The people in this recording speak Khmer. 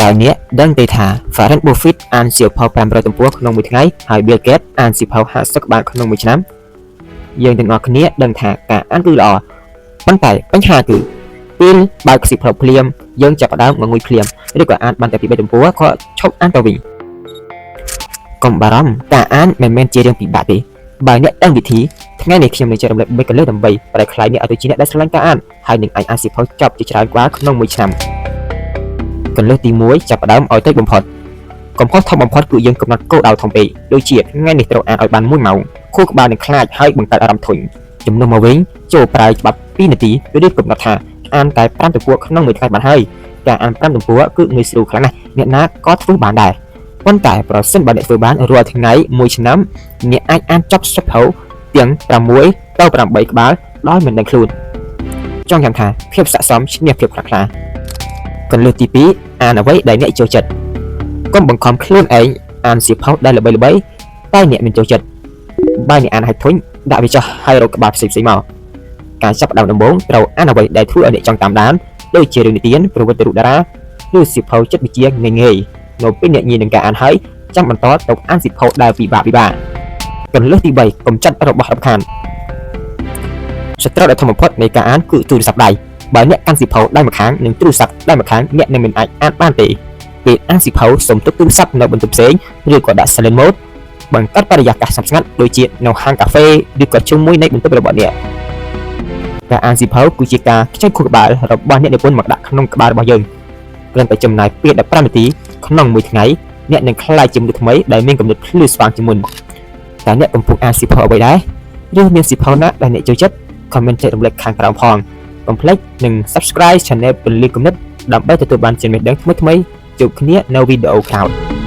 Tại nghĩa đang tây thả Warren Buffett អានសៀវភៅ 500 ទំព័រក្នុងមួយថ្ងៃហើយ Bill Gates អានសៀវភៅ 50 ក្បាលក្នុងមួយឆ្នាំយើងទាំងអស់គ្នាដឹងថាការអានគឺល្អប៉ុន្តែបញ្ហាគឺពេលបើកសៀវភៅភ្លាមយើងចាប់ផ្ដើមងងុយភ្លាមឬក៏អានបានតែពី3ទំព័រក៏ឈប់អានទៅវិញកុំបារម្ភការអានមិនមែនជារឿងពិបាកទេបើអ្នកដឹងវិធីថ្ងៃនេះខ្ញុំនឹងចែករំលែក3គន្លឹះដើម្បីប្រែក្លាយអ្នកឲ្យទៅជាអ្នកដែលស្រឡាញ់ការអានហើយនឹងអាចអានសៀវភៅចប់ជាច្រើនក្បាលក្នុងមួយឆ្នាំគន្លឹះទី1ចាប់ផ្ដើមឲ្យតិចបំផុតកំហុសធំបំផុតគឺយើងកំណត់គោលដៅធំពេកដូចជាថ្ងៃនេះត្រូវអានឲ្យបាន1ម៉ោងខួរក្បាលនឹងខ្លាចហើយបង្កើតអារម្មណ៍ធុញជំនួសមកវិញចូលប្រើច្បាប់2នាទីឬកំណត់ថាអានតែ5ទំព័រក្នុងមួយថ្ងៃបានហើយការអាន5ទំព័រគឺងាយស្រួលខ្លាំងណាស់អ្នកណាក៏ធ្វើបានដែរប៉ុន្តែប្រសិនបើអ្នកធ្វើបានរាល់ថ្ងៃមួយឆ្នាំអ្នកអាចអានចប់សៀវភៅទាំង6ទៅ8ក្បាលដោយមិនដឹងខ្លួនចង់ចាំថាភាពស័ក្តិសមឈ្នះភាពខ្លាំងក្លាគន្លឹះទី2អានអ្វីដែលអ្នកចូលចិត្តកុំបង្ខំខ្លួនឯងអានសៀវភៅដែលល្បីៗតែអ្នកមិនចូលចិត្តបើអ្នកអានឲ្យធុញដាក់វាចុះហើយរកក្បាលផ្សេងៗមកការចាប់ផ្ដើមដំបូងត្រូវអានអ្វីដែលធ្វើឲ្យអ្នកចង់តាមដានដូចជារឿងនិទានប្រវត្តិរូបតារាឬសៀវភៅចិត្តវិទ្យាងាយៗនៅពេលអ្នកញៀននឹងការអានហើយចាំបន្តទៅអានសៀវភៅដែលពិបាកកន្លឹះទី3កុំចាត់របស់រំខានសត្រូវដែលធំបំផុតនៃការអានគឺទូរស័ព្ទដៃបើអ្នកកាន់សៀវភៅដៃម្ខាងនិងទូរស័ព្ទដៃម្ខាងអ្នកនឹងមិនអាចអានបានទេពេលអានសៀវភៅសូមទុកទូរស័ព្ទនៅបន្ទប់ផ្សេងឬក៏ដាក់ silent mode បង្កើតបរិយាកាសស្ងប់ស្ងាត់ដូចជានៅហាងកាហ្វេឬក៏ជុំមួយនៃបន្ទប់របស់អ្នកការអានសៀវភៅគឺជាការខ្ចីខួរក្បាលរបស់អ្នកនិពន្ធមកដាក់ក្នុងក្បាលរបស់យើងគ្រាន់តែចំណាយពេល15នាទីក្នុងមួយថ្ងៃអ្នកនឹងក្លាយជាមនុស្សថ្មីដែលមានគំនិតភ្លឺស្វាងជាងមុនតែអ្នកកំពុងអានសៀវភៅអ្វីដែរឬមានសៀវភៅណាដែលអ្នកចូលចិត្ត comment ចែករំលែកខាងក្រោមផងកុំភ្លេចនិង subscribe channel ពន្លឺគំនិតដើម្បីទទួលបានចំណេះដឹងថ្មីៗជួបគ្នានៅវីដេអូក្រោយ